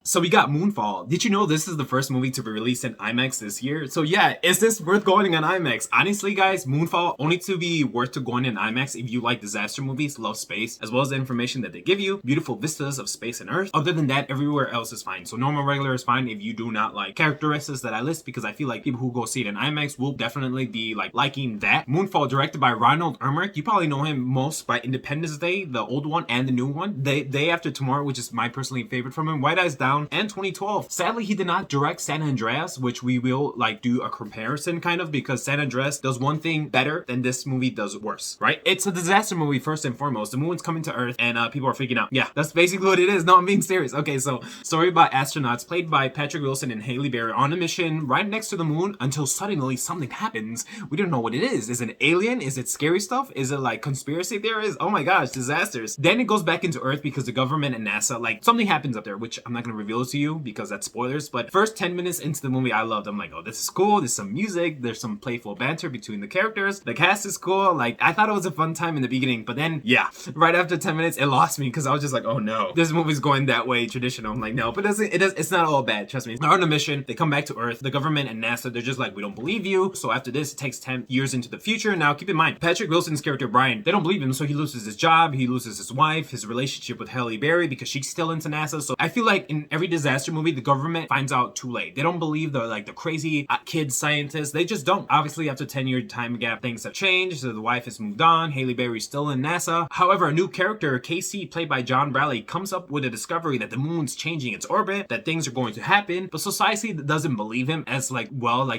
So we got MoonFall. Did you know this is the first movie to be released in IMAX this year? So yeah, is this worth going in IMAX? Honestly guys, MoonFall only to be worth to going in IMAX if you like disaster movies, love space, as well as the information that they give you, beautiful vistas of space and Earth. Other than that, everywhere else is fine. So normal regular is fine if you do not like characteristics that I list, because I feel like people who go see it in IMAX will definitely be like liking that. MoonFall, directed by Ronald Emmerich. You probably know him most by Independence Day, the old one and the new one. Day After Tomorrow, which is my personally favorite from him. White Eyes Down and 2012. Sadly, he did not direct San Andreas, which we will like do a comparison kind of, because San Andreas does one thing better than this movie does worse, right? It's a disaster movie first and foremost. The moon's coming to Earth and people are freaking out. Yeah, that's basically what it is. No, I'm being serious. Okay, so story about astronauts played by Patrick Wilson and Halle Berry on a mission right next to the moon until suddenly something happens. We don't know what it is. Is it an alien? Is it scary stuff? Is it like conspiracy theories? Oh my gosh, disasters. Then it goes back into Earth because the government and NASA, like something happens up there, which I'm not gonna reveal it to you because that's spoilers. But first 10 minutes into the movie, I loved. I'm like, oh, this is cool. There's some music. There's some playful banter between the characters. The cast is cool. Like, I thought it was a fun time in the beginning, but then yeah, right after 10 minutes, it lost me because I was just like, oh no, this movie's going that way traditional. I'm like, no, but it's not all bad. Trust me. They're on a mission. They come back to Earth. The government and NASA, they're just like, we don't believe you. So after this, it takes 10 years into the future. Now, keep in mind, Patrick Wilson's character, Brian, they don't believe him. So he loses his job. He loses his wife, his relationship with Halle Berry because she's still into NASA. So I feel like in every disaster movie, the government finds out too late. They don't believe the crazy kid scientists. They just don't. Obviously, after 10-year time gap, things have changed. So the wife has moved on. Halle Berry's still in NASA. However, a new character, Casey, played by John Bradley, comes up with a discovery that the moon's changing its orbit, that things are going to happen. But society doesn't believe him as like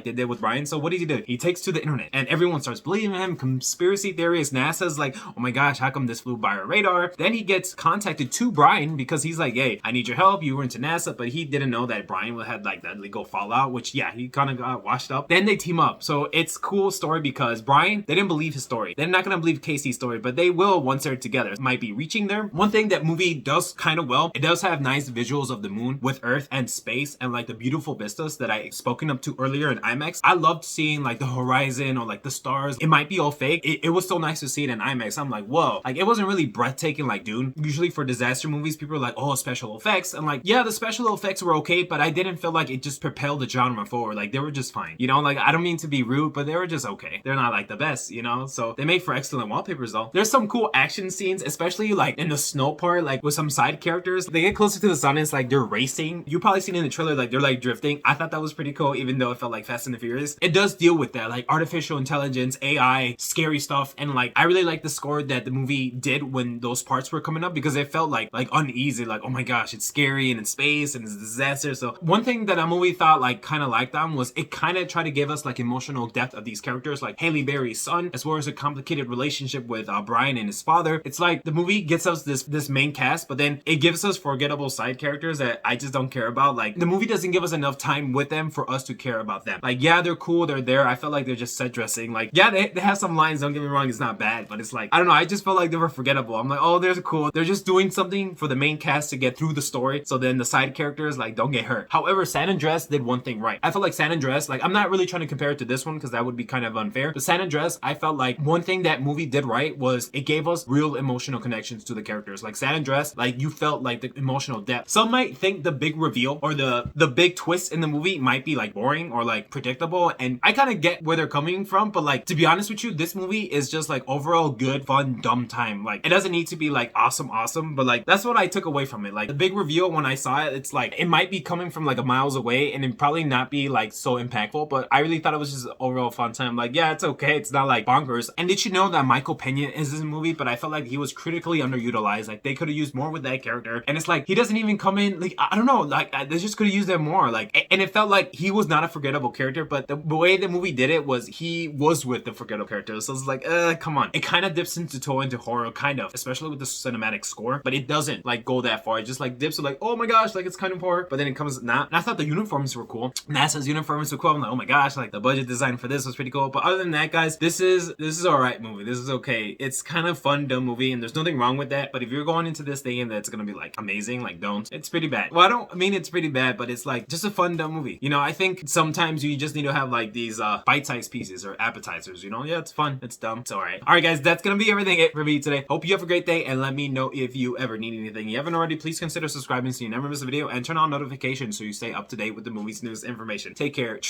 they did with Brian. So what does he do? He takes to the internet and everyone starts believing him. Conspiracy theories. NASA's like, oh my gosh, how come this flew by our radar? Then he gets contacted to Brian because he's like, hey, I need your help. You were into NASA, but he didn't know that Brian had like that legal fallout, which yeah, he kind of got washed up. Then they team up. So it's a cool story because Brian, they didn't believe his story. They're not gonna believe Casey's story, but they will once they're together. It might be reaching there. One thing that movie does kind of well, it does have nice visuals of the moon with Earth and space and like the beautiful vistas that I spoken up to earlier in IMAX. I loved seeing like the horizon or like the stars. It might be all fake. It was so nice to see it in IMAX. I'm like, whoa, like it wasn't really breathtaking like Dune. Usually for disaster movies, people are like, oh, special effects. And like, yeah, the special effects were okay, but I didn't feel like it just propelled the genre forward. Like they were just fine. You know, like I don't mean to be rude, but they were just okay. They're not like the best, you know? So they make for excellent wallpapers though. There's some cool action scenes, especially like in the snow part, like with some side characters. They get closer to the sun, it's like they're racing. You probably seen in the trailer, like they're like drifting. I thought that was pretty cool, even though it felt like Fast and the Furious. It does deal with that, like artificial intelligence, AI, scary stuff. And like, I really like the score that the movie did when those parts were coming up because it felt like uneasy, like, oh my gosh, it's scary and in space and it's a disaster. So one thing that a movie thought like kind of liked on was it kind of tried to give us like emotional depth of these characters, like Halle Berry's son, as well as a complicated relationship with Brian and his father. It's like the movie gets us this main cast, but then it gives us forgettable side characters that I just don't care about. Like the movie doesn't give us enough time with them for us to care about them. Like, yeah, they're cool, they're there. I felt like they're just set dressing. Like, yeah, they have some lines, don't get me wrong, it's not bad, but it's like, I don't know, I just felt like they were forgettable. I'm like, oh, they're cool. They're just doing something for the main cast to get through the story, so then the side characters like don't get hurt. However, San Andreas did one thing right. I felt like San Andreas, like I'm not really trying to compare it to this one because that would be kind of unfair, but San Andreas, I felt like one thing that movie did right was it gave us real emotional connections to the characters. Like San Andreas, like you felt like the emotional depth. Some might think the big reveal or the big twist in the movie might be like boring or like predictable, and I kind of get where they're coming from, but like to be honest with you, this movie is just like overall good, fun, dumb time. Like it doesn't need to be like awesome, but like that's what I took away from it. Like the big reveal, when I saw it, it's like it might be coming from like a miles away and it probably not be like so impactful, but I really thought it was just overall fun time. Like, yeah, it's okay, it's not like bonkers. And did you know that Michael Pena is this movie? But I felt like he was critically underutilized. Like they could have used more with that character, and it's like he doesn't even come in, like I don't know, like they just could have used him more. Like, and it felt like he was not a forgettable character, but the way the movie did it was he was with the forgettable character. So it's like, come on. It kind of dips into horror, kind of, especially with the cinematic score, but it doesn't like go that far. It just like dips to like, oh my gosh, like it's kind of horror, but then it comes not. And I thought the uniforms were cool. NASA's uniforms were cool. I'm like, oh my gosh, like the budget design for this was pretty cool. But other than that, guys, this is all right movie. This is okay. It's kind of fun, dumb movie, and there's nothing wrong with that. But if you're going into this thinking that it's gonna be like amazing, like don't. It's pretty bad. Well, I mean it's pretty bad, but it's like just a fun, dumb movie. You know, I think sometimes you just need to have like these bite-sized pieces or appetizers. You know, yeah, it's fun. It's dumb. It's all right. All right, guys, that's gonna be everything for me today. Hope you have a great day, and let me know if you ever need anything. If you haven't already, please consider subscribing so you never miss this video and turn on notifications so you stay up to date with the movies news information. Take care.